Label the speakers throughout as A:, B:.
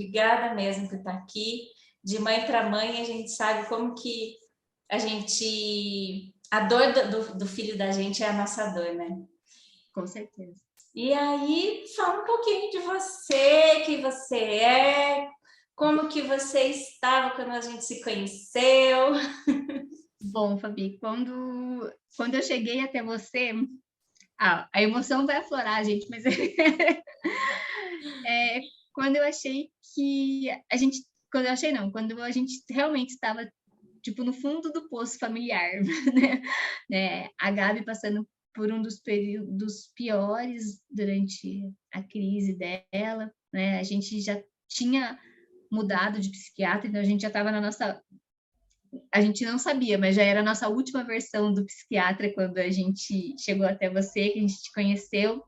A: Obrigada mesmo por estar aqui. De mãe para mãe, a gente sabe como que a gente... A dor do filho da gente é a nossa dor, né?
B: Com certeza.
A: E aí, fala um pouquinho de você, quem você é, como que você estava quando a gente se conheceu.
B: Bom, Fabi, quando eu cheguei até você, a emoção vai aflorar, gente, mas quando eu achei que a gente, quando eu achei não, quando a gente realmente estava tipo no fundo do poço familiar, né? A Gabi passando por um dos períodos piores durante a crise dela, né? A gente já tinha mudado de psiquiatra, então a gente já estava na nossa, a gente não sabia, mas já era a nossa última versão do psiquiatra quando a gente chegou até você, que a gente te conheceu.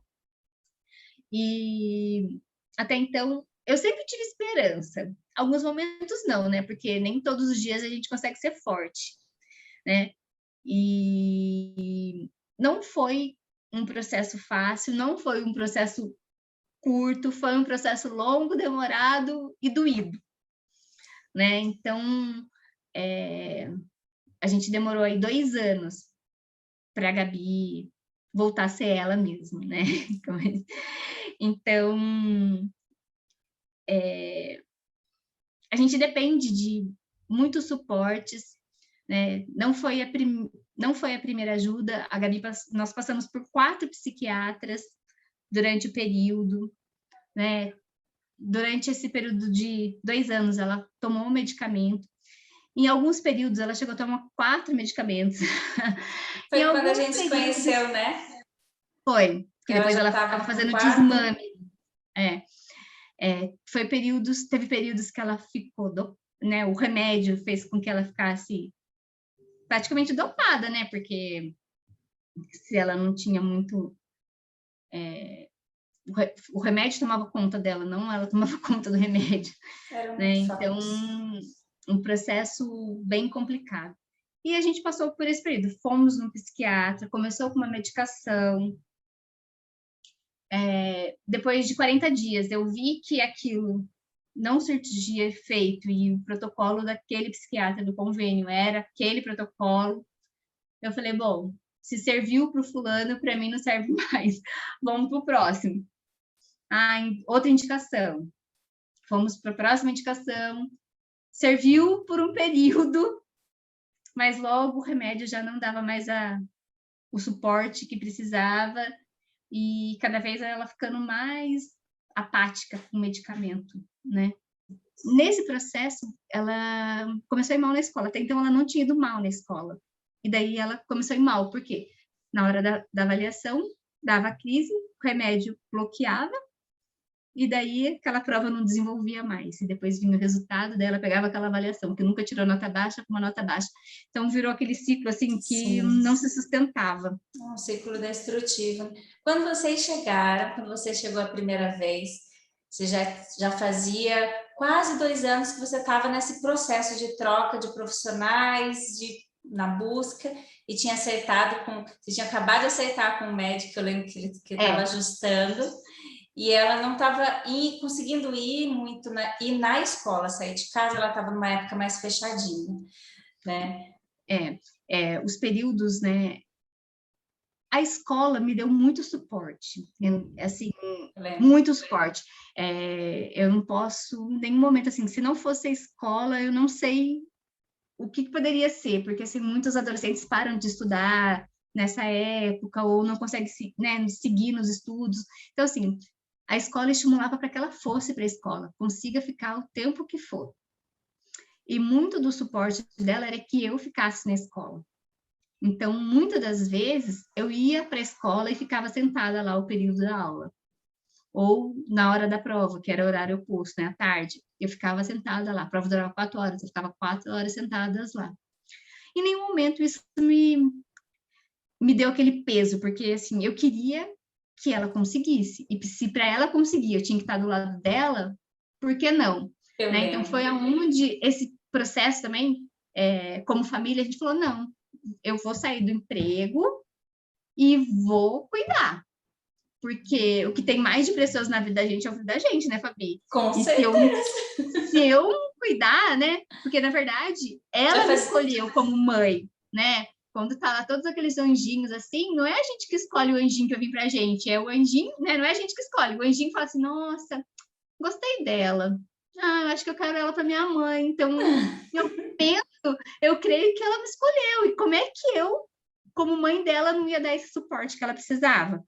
B: E até então eu sempre tive esperança. Alguns momentos não, né? Porque nem todos os dias a gente consegue ser forte, né? E não foi um processo fácil, não foi um processo curto, foi um processo longo, demorado e doído, né? Então, a gente demorou aí 2 anos para a Gabi voltar a ser ela mesma, né? Então, a gente depende de muitos suportes, né? Não foi a primeira ajuda. A Gabi, nós passamos por 4 psiquiatras durante o período, né? Durante esse período de 2 anos, ela tomou um medicamento. Em alguns períodos, ela chegou a tomar 4 medicamentos. Em
A: Foi quando a
B: alguns
A: gente se
B: períodos,
A: conheceu, né?
B: foi, que
A: Ela
B: depois
A: já
B: ela
A: estava
B: estava
A: com
B: fazendo
A: 4.
B: desmame. É, teve períodos que ela ficou, né? O remédio fez com que ela ficasse praticamente dopada, né? Porque se ela não tinha muito. O remédio tomava conta dela, não ela tomava conta do remédio,
A: Era
B: né?
A: muito
B: Então,
A: forte.
B: um processo bem complicado. E a gente passou por esse período. Fomos no psiquiatra, começou com uma medicação. Depois de 40 dias, eu vi que aquilo não surtia efeito e o protocolo daquele psiquiatra do convênio era aquele protocolo. Eu falei, bom, se serviu para o fulano, para mim não serve mais. Vamos para o próximo. Outra indicação. Fomos para a próxima indicação. Serviu por um período, mas logo o remédio já não dava mais o suporte que precisava e cada vez ela ficando mais apática com o medicamento, né? Nesse processo, ela começou a ir mal na escola. Até então, ela não tinha ido mal na escola. E daí, ela começou a ir mal. Por quê? Na hora da avaliação, dava crise, o remédio bloqueava, e daí aquela prova não desenvolvia mais. E depois vinha o resultado, daí ela pegava aquela avaliação, que nunca tirou nota baixa, com uma nota baixa. Então, virou aquele ciclo, assim, que
A: Sim.
B: não se sustentava.
A: Um ciclo destrutivo. Quando vocês chegaram, quando você chegou a primeira vez, você já fazia quase 2 anos que você estava nesse processo de troca de profissionais, na busca, e tinha acertado com... Você tinha acabado de acertar com o médico, eu lembro que ele estava ajustando, e ela não estava conseguindo ir muito ir na escola, sair de casa, ela estava numa época mais fechadinha, né?
B: Os períodos, né? A escola me deu muito suporte, assim, muito suporte. Eu não posso, em nenhum momento, assim, se não fosse a escola, eu não sei o que poderia ser, porque, assim, muitos adolescentes param de estudar nessa época, ou não conseguem, né, seguir nos estudos. Então, assim, a escola estimulava para que ela fosse para a escola, consiga ficar o tempo que for. E muito do suporte dela era que eu ficasse na escola. Então, muitas das vezes, eu ia para a escola e ficava sentada lá o período da aula. Ou na hora da prova, que era horário oposto, né, à tarde. Eu ficava sentada lá. A prova durava 4 horas, eu ficava 4 horas sentadas lá. Em nenhum momento isso me deu aquele peso, porque, assim, eu queria que ela conseguisse. E se para ela conseguir, eu tinha que estar do lado dela, por que não? Né? Então, foi aonde esse processo também, como família, a gente falou, não, eu vou sair do emprego e vou cuidar. Porque o que tem mais de precioso na vida da gente é o filho da gente, né, Fabi?
A: Com
B: e
A: certeza.
B: se eu cuidar, né? Porque, na verdade, ela me escolheu como mãe, né? Quando tá lá todos aqueles anjinhos assim, não é a gente que escolhe o anjinho que vai vir pra gente, é o anjinho, né? Não é a gente que escolhe. O anjinho fala assim, nossa, gostei dela. Ah, acho que eu quero ela para minha mãe. Então, eu penso, eu creio que ela me escolheu. E como é que eu, como mãe dela, não ia dar esse suporte que ela precisava?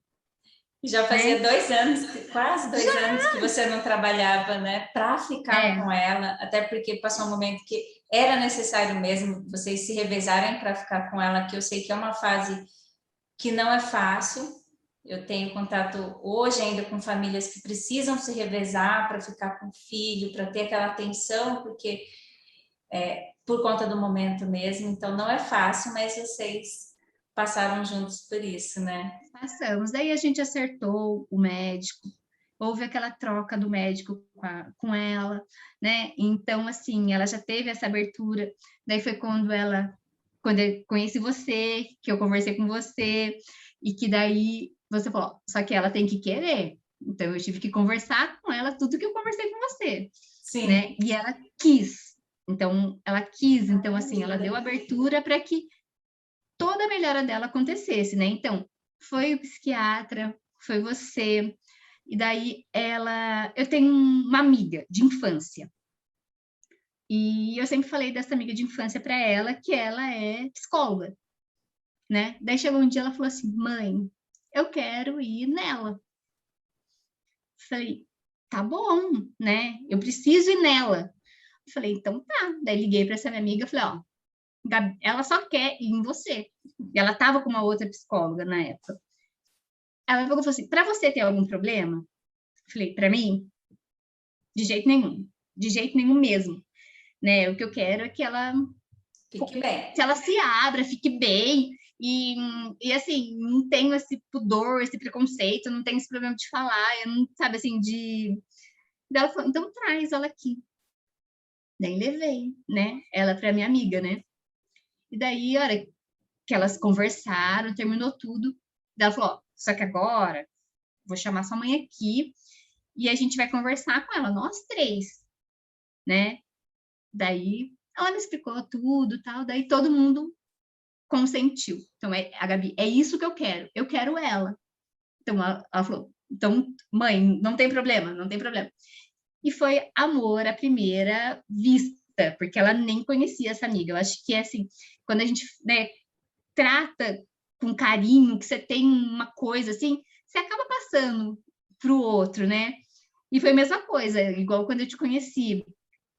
A: Já fazia
B: Né?
A: 2 anos, quase 2 anos que você não trabalhava, né, para ficar com ela, até porque passou um momento que era necessário mesmo vocês se revezarem para ficar com ela, que eu sei que é uma fase que não é fácil. Eu tenho contato hoje ainda com famílias que precisam se revezar para ficar com o filho, para ter aquela atenção, porque por conta do momento mesmo, então não é fácil, mas vocês passaram juntos por isso, né?
B: Passamos. Daí a gente acertou o médico, houve aquela troca do médico com ela, né? Então, assim, ela já teve essa abertura. Daí foi quando eu conheci você, que eu conversei com você, e que daí você falou, só que ela tem que querer. Então, eu tive que conversar com ela tudo que eu conversei com você,
A: Sim.
B: né? E ela quis. Então, ela quis. Então, assim, ela deu abertura para que toda a melhora dela acontecesse, né? Então, foi o psiquiatra, foi você, e daí eu tenho uma amiga de infância, e eu sempre falei dessa amiga de infância para ela, que ela é psicóloga, né? Daí chegou um dia, ela falou assim, mãe, eu quero ir nela. Falei, tá bom, né? Eu preciso ir nela. Falei, então tá. Daí liguei para essa minha amiga, falei, ó, ela só quer ir em você. E ela tava com uma outra psicóloga na época. Ela falou assim, para você ter algum problema? Falei, para mim, de jeito nenhum mesmo, né? O que eu quero é que ela
A: Fique bem.
B: que ela se abra, fique bem e assim, não tenho esse pudor, esse preconceito, não tenho esse problema de falar, eu não, sabe assim, de ela falou, então traz ela aqui. Daí levei, né? Ela para minha amiga, né? E daí, a hora que elas conversaram, terminou tudo, ela falou, ó, só que agora vou chamar sua mãe aqui e a gente vai conversar com ela, nós três, né? Daí ela me explicou tudo, tal, daí todo mundo consentiu. Então, a Gabi, é isso que eu quero ela. Então, ela falou, então, mãe, não tem problema, não tem problema. E foi amor à primeira vista, porque ela nem conhecia essa amiga. Eu acho que é assim, quando a gente, né, trata com carinho, que você tem uma coisa assim, você acaba passando pro outro, né? E foi a mesma coisa, igual quando eu te conheci.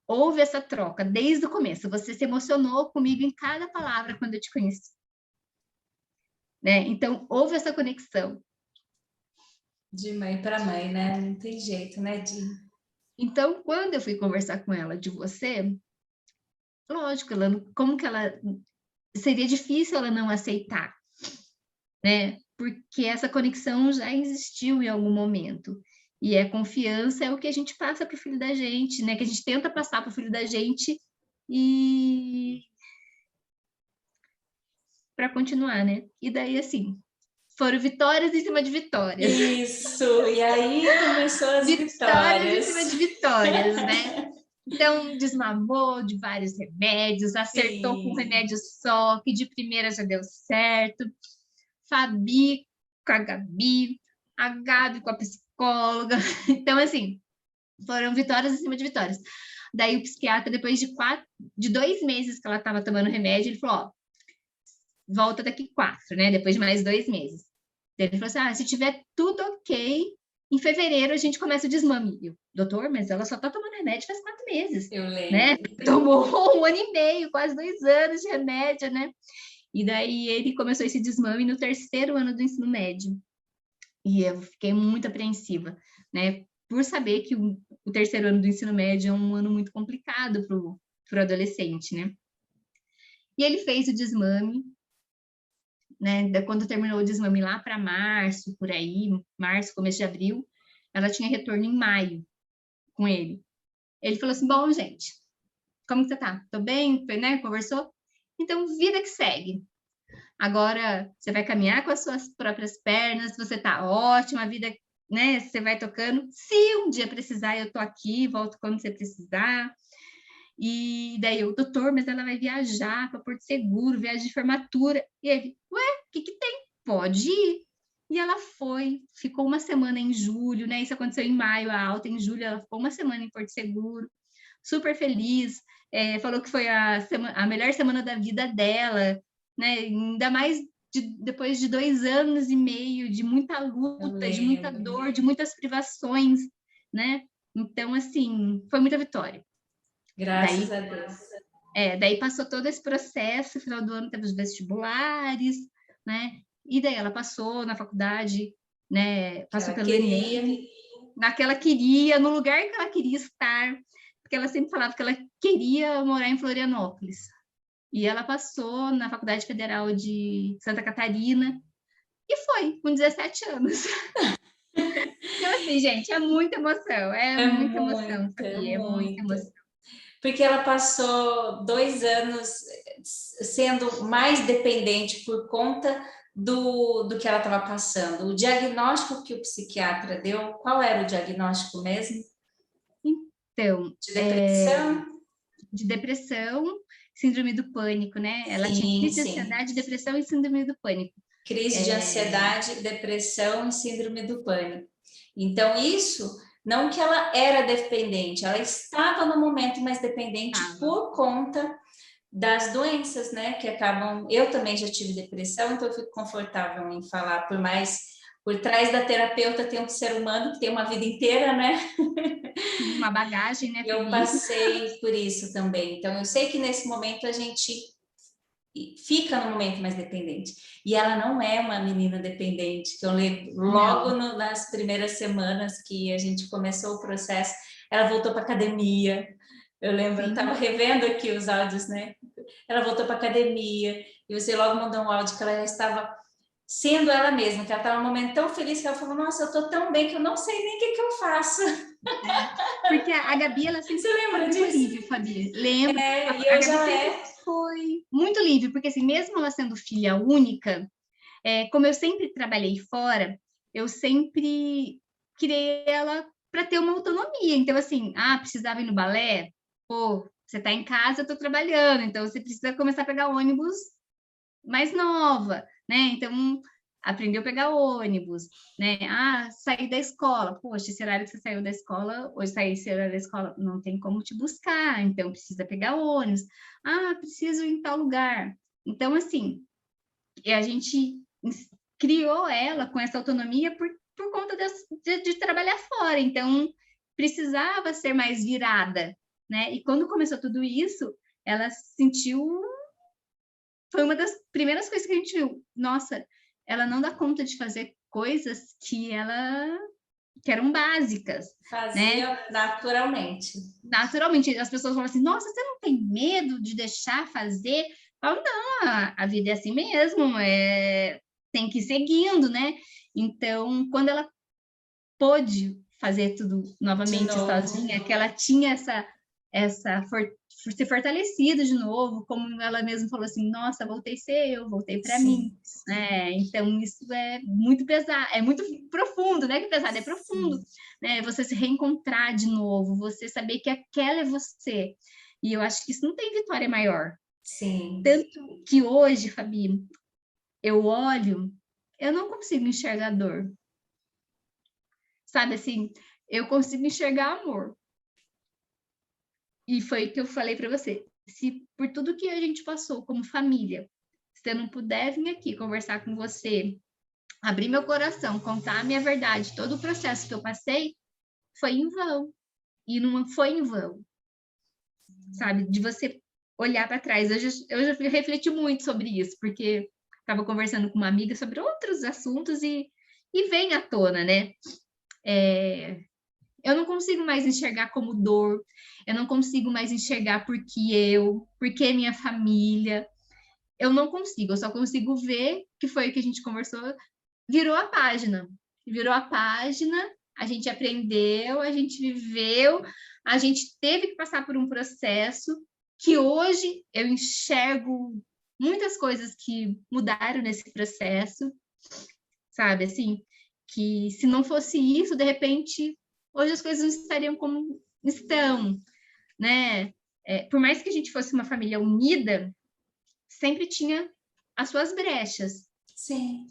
B: Houve essa troca desde o começo. Você se emocionou comigo em cada palavra quando eu te conheci. Né? Então, houve essa conexão.
A: De mãe para mãe, né? Não tem jeito, né, Di?
B: Então, quando eu fui conversar com ela de você, lógico, como que ela seria difícil ela não aceitar, né? Porque essa conexão já existiu em algum momento. E a confiança é o que a gente passa para o filho da gente, né? Que a gente tenta passar para o filho da gente e para continuar, né? E daí, assim, foram vitórias em cima de vitórias.
A: Isso, e aí começou as
B: Vitórias em cima
A: vitórias.
B: de vitórias, né? Então, desmamou de vários remédios, acertou com um
A: Sim.
B: remédio só, que de primeira já deu certo. Fabi com a Gabi com a psicóloga. Então, assim, foram vitórias em cima de vitórias. Daí o psiquiatra, depois de 2 meses que ela estava tomando remédio, ele falou, ó, volta daqui 4, né? Depois de mais 2 meses. Daí ele falou assim, se tiver tudo ok, em fevereiro a gente começa o desmame. Eu, doutor, mas ela só tá tomando remédio faz 4 meses.
A: Eu
B: Né?
A: lembro.
B: Tomou 1 ano e meio, quase 2 anos de remédio, né? E daí ele começou esse desmame no 3º ano do ensino médio. E eu fiquei muito apreensiva, né? Por saber que o 3º ano do ensino médio é um ano muito complicado para o adolescente, né? E ele fez o desmame, né? Quando terminou o desmame lá para março, por aí, março, começo de abril, ela tinha retorno em maio com ele. Ele falou assim: bom, gente, como que você tá? Tô bem? Né? Conversou? Então, vida que segue. agora você vai caminhar com as suas próprias pernas, você tá ótima, a vida, né, você vai tocando. Se um dia precisar, eu tô aqui, volto quando você precisar. E daí o doutor, mas ela vai viajar para Porto Seguro, viagem de formatura. E ele, ué, o que que tem? Pode ir. E ela foi, ficou uma semana em julho, né? Isso aconteceu em maio, a alta em julho, ela ficou uma semana em Porto Seguro, super feliz, falou que foi a melhor semana da vida dela, né? Ainda mais depois de 2 anos e meio de muita luta, de muita dor, de muitas privações, né? Então, assim, foi muita vitória.
A: Graças a Deus.
B: Daí passou todo esse processo, no final do ano teve os vestibulares, né? E daí ela passou na faculdade, né? Passou pelo Enem, naquela queria, no lugar que ela queria estar, porque ela sempre falava que ela queria morar em Florianópolis. E ela passou na Faculdade Federal de Santa Catarina e foi, com 17 anos. Então, assim, gente, é muita emoção, muita emoção, sabia? É muita emoção.
A: Porque ela passou 2 anos sendo mais dependente por conta do que ela estava passando. O diagnóstico que o psiquiatra deu, qual era o diagnóstico mesmo?
B: Então,
A: de depressão?
B: De depressão, síndrome do pânico, né? Ela tinha crise de ansiedade, depressão e síndrome do pânico.
A: Crise de ansiedade, depressão e síndrome do pânico. Então, isso, não que ela era dependente, ela estava no momento mais dependente por conta das doenças, né, que acabam... Eu também já tive depressão, então eu fico confortável em falar, por trás da terapeuta tem um ser humano que tem uma vida inteira, né?
B: Uma bagagem, né?
A: Eu passei por isso também, então eu sei que nesse momento a gente fica no momento mais dependente. E ela não é uma menina dependente, que eu lembro logo nas primeiras semanas que a gente começou o processo, ela voltou para academia. Eu lembro, eu estava revendo aqui os áudios, né? Ela voltou para academia e você logo mandou um áudio que ela já estava sendo ela mesma, que ela estava num momento tão feliz que ela falou, nossa, eu estou tão bem que eu não sei nem o que eu faço.
B: Porque a Gabi, ela sempre
A: foi muito
B: livre, Fabi. Lembro.
A: E hoje ela
B: foi muito livre, porque assim, mesmo ela sendo filha única, como eu sempre trabalhei fora, eu sempre criei ela para ter uma autonomia. Então, assim, precisava ir no balé? Pô, você está em casa, eu estou trabalhando, então você precisa começar a pegar ônibus mais nova, né? Então, aprendeu a pegar ônibus, né? Sair da escola. Poxa, esse horário que você saiu da escola, hoje sair esse horário da escola, não tem como te buscar, então precisa pegar ônibus. Preciso ir em tal lugar. Então, assim, a gente criou ela com essa autonomia por conta de trabalhar fora. Então, precisava ser mais virada, né? E quando começou tudo isso, ela sentiu... Foi uma das primeiras coisas que a gente viu. Nossa, ela não dá conta de fazer coisas que eram básicas.
A: Fazia,
B: né?
A: Naturalmente.
B: Naturalmente. As pessoas falam assim, nossa, você não tem medo de deixar fazer? Eu falo, não, a vida é assim mesmo, tem que ir seguindo, né? Então, quando ela pôde fazer tudo novamente sozinha, que ela tinha ser fortalecida de novo, como ela mesma falou assim, nossa, voltei a ser eu, voltei para mim, né? Então isso é muito pesado, é muito profundo, né? Que pesado é profundo, né? Você se reencontrar de novo, você saber que aquela é você. E eu acho que isso não tem vitória maior.
A: Sim.
B: Tanto que hoje, Fabi, eu olho, eu não consigo enxergar dor. Sabe assim, eu consigo enxergar amor. E foi o que eu falei para você. Se por tudo que a gente passou como família, se eu não puder vir aqui conversar com você, abrir meu coração, contar a minha verdade, todo o processo que eu passei, foi em vão. E não foi em vão. Sabe? De você olhar para trás. Eu já refleti muito sobre isso, porque estava conversando com uma amiga sobre outros assuntos e vem à tona, né? Eu não consigo mais enxergar como dor, eu não consigo mais enxergar porque minha família. Eu não consigo, eu só consigo ver que foi o que a gente conversou, virou a página, a gente aprendeu, a gente viveu, a gente teve que passar por um processo que hoje eu enxergo muitas coisas que mudaram nesse processo, sabe, assim, que se não fosse isso, de repente, hoje as coisas não estariam como estão, né? Por mais que a gente fosse uma família unida, sempre tinha as suas brechas.
A: Sim.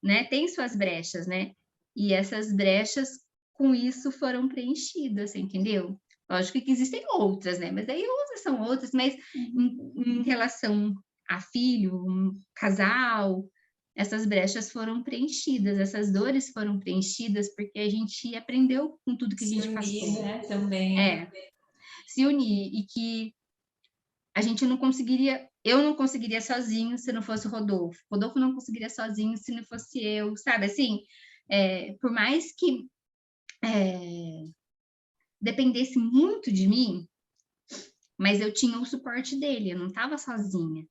B: Né? Tem suas brechas, né? E essas brechas, com isso, foram preenchidas, entendeu? Lógico que existem outras, né? Mas aí outras são outras, mas em relação a filho, um casal, essas brechas foram preenchidas, essas dores foram preenchidas porque a gente aprendeu com tudo que a gente passou.
A: Né? Também.
B: Se unir e que a gente não conseguiria, eu não conseguiria sozinho se não fosse o Rodolfo. Rodolfo não conseguiria sozinho se não fosse eu, sabe? Assim, por mais que dependesse muito de mim, mas eu tinha o suporte dele, eu não estava sozinha,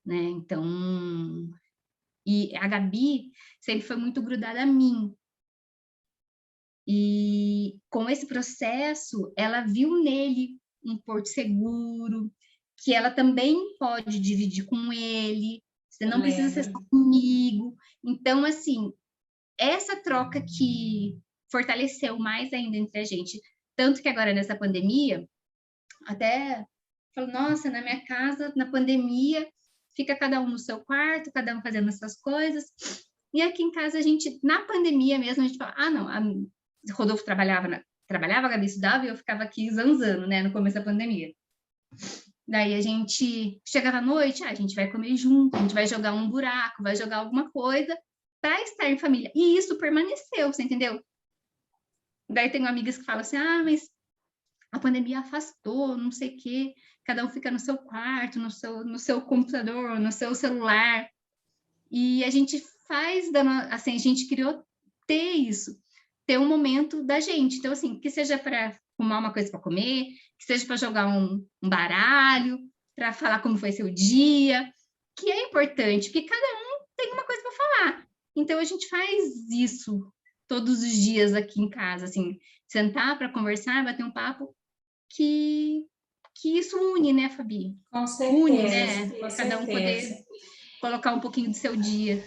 B: né? Então, e a Gabi sempre foi muito grudada a mim. E com esse processo, ela viu nele um porto seguro, que ela também pode dividir com ele, você não precisa ser só comigo. Então, assim, essa troca que fortaleceu mais ainda entre a gente. Tanto que agora nessa pandemia, até falo, nossa, na minha casa, na pandemia, fica cada um no seu quarto, cada um fazendo as suas coisas. E aqui em casa, a gente, na pandemia mesmo, a gente fala, ah, não, a Rodolfo trabalhava, a Gabi estudava e eu ficava aqui zanzando, né, no começo da pandemia. Daí a gente chegava à noite, a gente vai comer junto, a gente vai jogar um buraco, vai jogar alguma coisa para estar em família. E isso permaneceu, você entendeu? Daí tem amigas que falam assim, mas a pandemia afastou, não sei o quê, cada um fica no seu quarto, no seu computador, no seu celular. E a gente faz, assim, a gente criou ter isso, ter um momento da gente. Então, assim, que seja para arrumar uma coisa para comer, que seja para jogar um baralho, para falar como foi seu dia, que é importante, porque cada um tem uma coisa para falar. Então, a gente faz isso todos os dias aqui em casa, assim, sentar para conversar, bater um papo, que isso une, né, Fabi?
A: Com certeza,
B: une, né?
A: Com
B: Cada
A: certeza.
B: Um poder colocar um pouquinho do seu dia.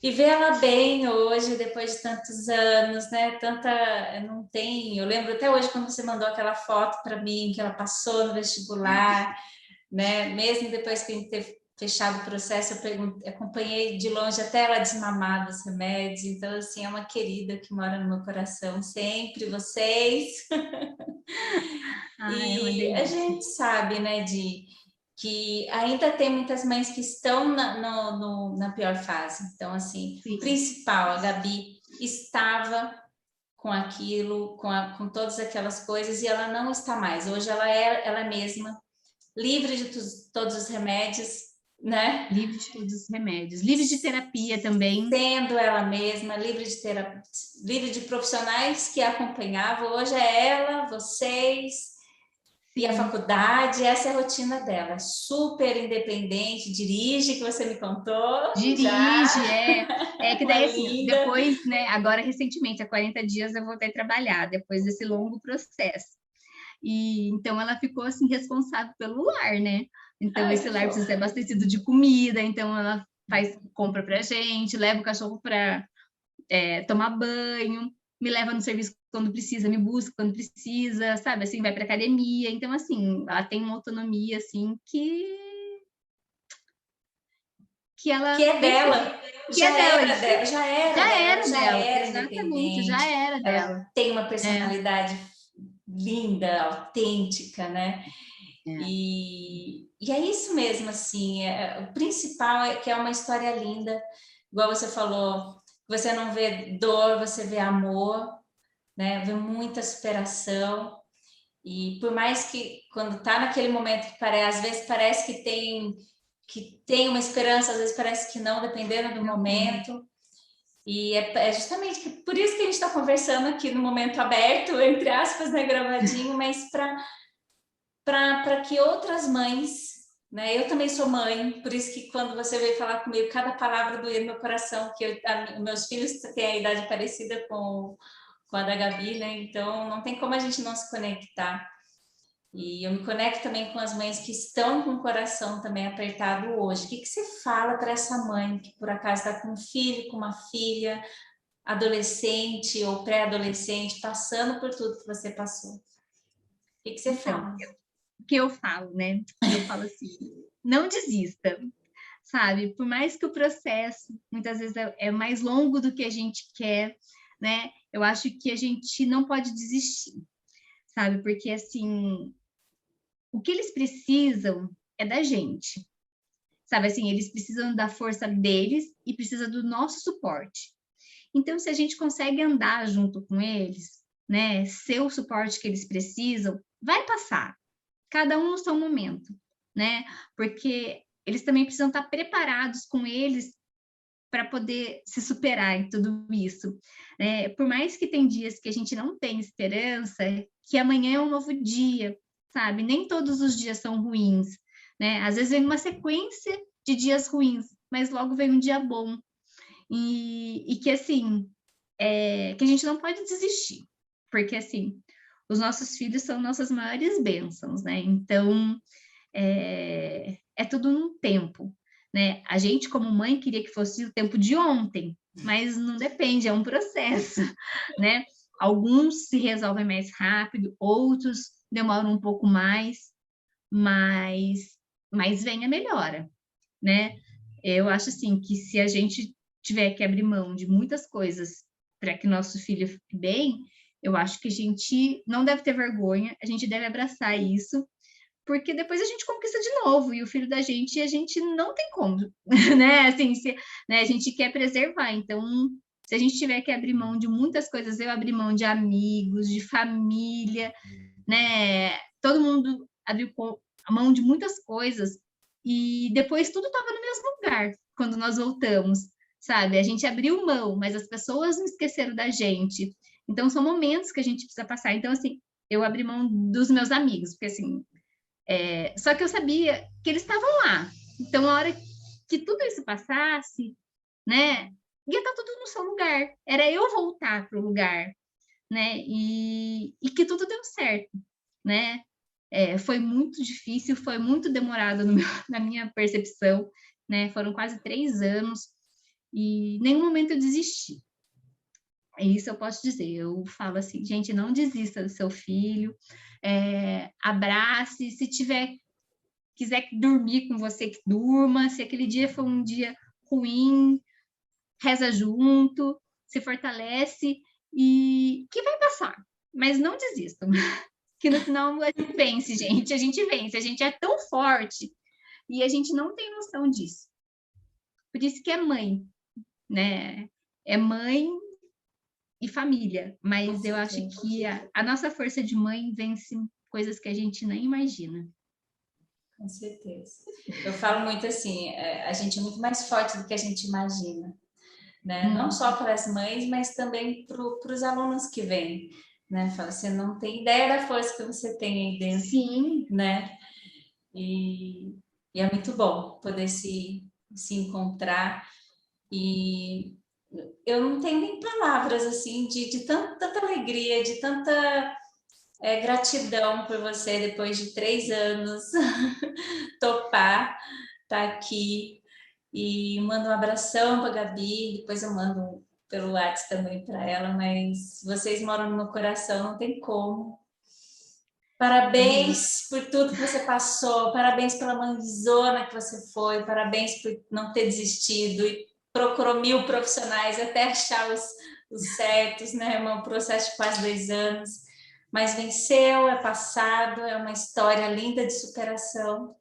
A: E ver ela bem hoje, depois de tantos anos, né? Não tem. Eu lembro até hoje quando você mandou aquela foto para mim, que ela passou no vestibular, né? Mesmo depois que a gente teve fechado o processo, eu acompanhei de longe até ela desmamar dos remédios. Então, assim, é uma querida que mora no meu coração sempre, vocês.
B: É uma
A: E a
B: delícia.
A: gente sabe, né, que ainda tem muitas mães que estão na pior fase. Então, assim, o principal, a Gabi estava com aquilo, com todas aquelas coisas, e ela não está mais. Hoje ela é ela mesma, livre de todos os remédios, né?
B: Livre de todos os remédios, livre de terapia também.
A: Sendo ela mesma, livre de terapia, livre de profissionais que a acompanhavam. Hoje é ela, vocês, e a faculdade, essa é a rotina dela, super independente, dirige, que você me contou.
B: Dirige, que daí assim,
A: linda.
B: depois, né, agora recentemente, há 40 dias eu voltei a trabalhar, depois desse longo processo. E então ela ficou assim responsável pelo lar, né? Então esse lar precisa ser abastecido de comida, então ela faz compra pra gente, leva o cachorro para tomar banho, me leva no serviço quando precisa, me busca quando precisa, sabe? Assim, vai para academia. Então, assim, ela tem uma autonomia, assim, que ela...
A: Que é dela.
B: Já era dela.
A: Já era dela,
B: Exatamente, já era dela.
A: Ela tem uma personalidade linda, autêntica, né? E é isso mesmo, assim, o principal é que é uma história linda, igual você falou, você não vê dor, você vê amor, né? Vê muita superação, e por mais que quando tá naquele momento que às vezes parece que tem uma esperança, às vezes parece que não, dependendo do momento. E é justamente por isso que a gente está conversando aqui no momento aberto, entre aspas, né, gravadinho, mas para que outras mães, né? Eu também sou mãe, por isso que quando você veio falar comigo, cada palavra doía no meu coração, que meus filhos têm a idade parecida com a da Gabi, né? Então não tem como a gente não se conectar. E eu me conecto também com as mães que estão com o coração também apertado hoje. O que você fala para essa mãe que por acaso está com um filho, com uma filha, adolescente ou pré-adolescente, passando por tudo que você passou? O que você
B: Então,
A: fala?
B: o que eu falo, né? Eu falo assim, não desista, sabe? Por mais que o processo muitas vezes é mais longo do que a gente quer, né? Eu acho que a gente não pode desistir, sabe? Porque assim, o que eles precisam é da gente, sabe? Assim, eles precisam da força deles e precisa do nosso suporte. Então, se a gente consegue andar junto com eles, né? Ser o suporte que eles precisam, vai passar. Cada um no seu momento, né? Porque eles também precisam estar preparados com eles para poder se superar em tudo isso. Por mais que tem dias que a gente não tem esperança, que amanhã é um novo dia, sabe? Nem todos os dias são ruins, né? Às vezes vem uma sequência de dias ruins, mas logo vem um dia bom. E que, assim, que a gente não pode desistir, porque, assim, os nossos filhos são nossas maiores bênçãos, né? Então, é tudo num tempo, né? A gente, como mãe, queria que fosse o tempo de ontem, mas não depende, é um processo, né? Alguns se resolvem mais rápido, outros demoram um pouco mais, mas vem a melhora, né? Eu acho assim que se a gente tiver que abrir mão de muitas coisas para que nosso filho fique bem, eu acho que a gente não deve ter vergonha, a gente deve abraçar isso, porque depois a gente conquista de novo, e o filho da gente, a gente não tem como, né? Assim, né, a gente quer preservar, então, se a gente tiver que abrir mão de muitas coisas, eu abri mão de amigos, de família, né? Todo mundo abriu a mão de muitas coisas, e depois tudo estava no mesmo lugar, quando nós voltamos, sabe? A gente abriu mão, mas as pessoas não esqueceram da gente. Então, são momentos que a gente precisa passar. Então, assim, eu abri mão dos meus amigos, porque, assim, só que eu sabia que eles estavam lá. Então, a hora que tudo isso passasse, né, ia estar tudo no seu lugar. Era eu voltar para o lugar, né? E que tudo deu certo, né? Foi muito difícil, foi muito demorado na minha percepção, né? Foram quase 3 anos e em nenhum momento eu desisti. Isso eu posso dizer. Eu falo assim, gente, não desista do seu filho, abrace, se quiser dormir com você, que durma. Se aquele dia foi um dia ruim, reza junto, se fortalece e que vai passar. Mas não desistam, que no final a gente vence, gente. A gente vence, a gente é tão forte e a gente não tem noção disso. Por isso que é mãe, né? É mãe e família, mas eu acho que a nossa força de mãe vence coisas que a gente nem imagina.
A: Com certeza. Eu falo muito assim, a gente é muito mais forte do que a gente imagina, né? Não só para as mães, mas também para os alunos que vêm, né? Fala, você não tem ideia da força que você tem aí dentro,
B: sim,
A: né? E é muito bom poder se encontrar e eu não tenho nem palavras assim de tanta alegria, de tanta gratidão por você depois de 3 anos topar estar aqui e mando um abração para a Gabi, depois eu mando pelo WhatsApp também para ela, mas vocês moram no meu coração, não tem como. Parabéns por tudo que você passou, parabéns pela mãezona que você foi, parabéns por não ter desistido e procurou 1000 profissionais até achar os certos, né? Um processo de quase 2 anos, mas venceu, é passado, é uma história linda de superação,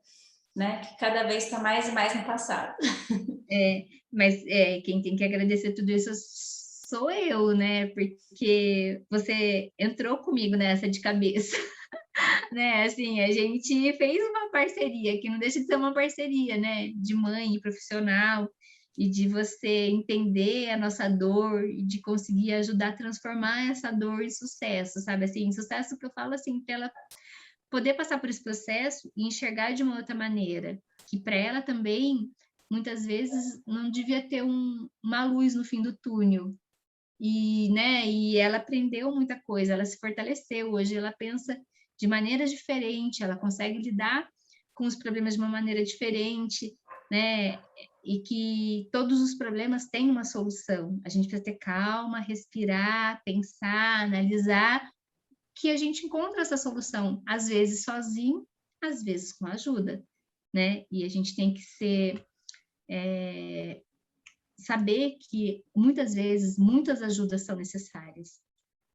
A: né? Que cada vez está mais e mais no passado.
B: Mas quem tem que agradecer tudo isso sou eu, né? Porque você entrou comigo nessa de cabeça, né? Assim, a gente fez uma parceria, que não deixa de ser uma parceria, né? De mãe e profissional, e de você entender a nossa dor e de conseguir ajudar a transformar essa dor em sucesso, sabe? Assim, sucesso que eu falo assim, para ela poder passar por esse processo e enxergar de uma outra maneira, que para ela também, muitas vezes, não devia ter uma luz no fim do túnel. E, né, e ela aprendeu muita coisa, ela se fortaleceu. Hoje ela pensa de maneira diferente, ela consegue lidar com os problemas de uma maneira diferente, né? E que todos os problemas têm uma solução. A gente precisa ter calma, respirar, pensar, analisar, que a gente encontra essa solução, às vezes sozinho, às vezes com ajuda, né? E a gente tem que saber que muitas vezes muitas ajudas são necessárias,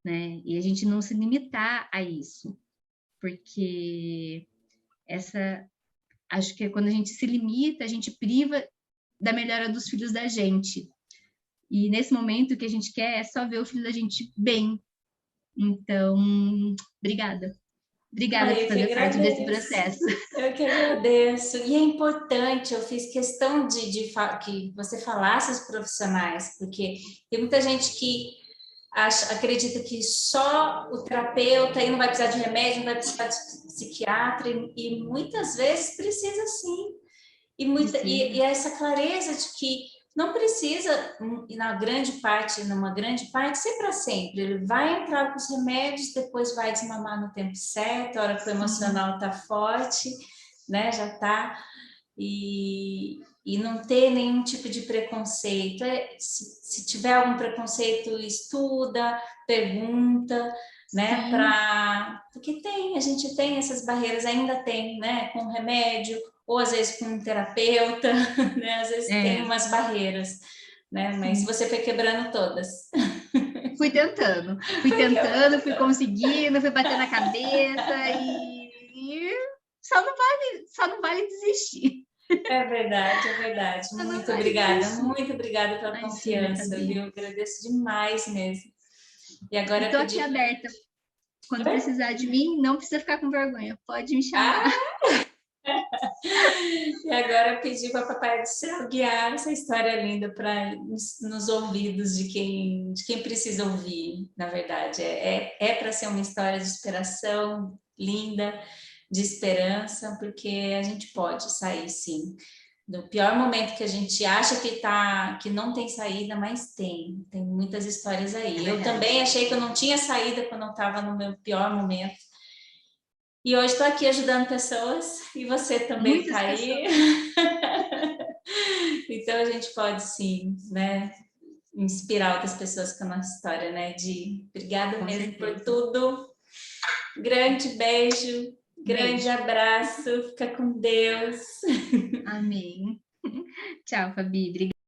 B: né? E a gente não se limitar a isso, porque acho que quando a gente se limita, a gente priva da melhora dos filhos da gente. E nesse momento o que a gente quer é só ver o filho da gente bem. Então, obrigada. Obrigada por fazer parte desse processo.
A: Eu que agradeço. E é importante, eu fiz questão que você falasse aos profissionais, porque tem muita gente que acredita que só o terapeuta aí não vai precisar de remédio, não vai precisar de psiquiatra, e muitas vezes precisa sim. E essa clareza de que não precisa, numa grande parte, ser para sempre. Ele vai entrar com os remédios, depois vai desmamar no tempo certo, a hora que o emocional está forte, né? Já está. E não ter nenhum tipo de preconceito. Se tiver algum preconceito, estuda, pergunta, né? Porque a gente tem essas barreiras, ainda tem, né? Com remédio, ou às vezes com um terapeuta, né? Às vezes tem umas barreiras, né? Mas você foi quebrando todas.
B: Fui tentando, fui conseguindo, fui batendo a cabeça e só não vale desistir.
A: É verdade, é verdade. Muito obrigada pela confiança, viu? Agradeço demais mesmo. E agora
B: estou aqui aberta. Quando precisar de mim, não precisa ficar com vergonha, pode me chamar.
A: E agora eu pedi para o Papai do Céu guiar essa história linda para nos ouvidos de quem precisa ouvir, na verdade. É para ser uma história de inspiração linda, de esperança, porque a gente pode sair, sim. No pior momento que a gente acha que não tem saída, mas tem muitas histórias aí. Eu também achei que eu não tinha saída quando eu estava no meu pior momento. E hoje estou aqui ajudando pessoas e você também está aí. Então a gente pode sim, né, inspirar outras pessoas com a nossa história, né? Obrigada com mesmo certeza. Por tudo. Grande beijo, grande abraço, fica com Deus.
B: Amém. Tchau, Fabi. Obrigada.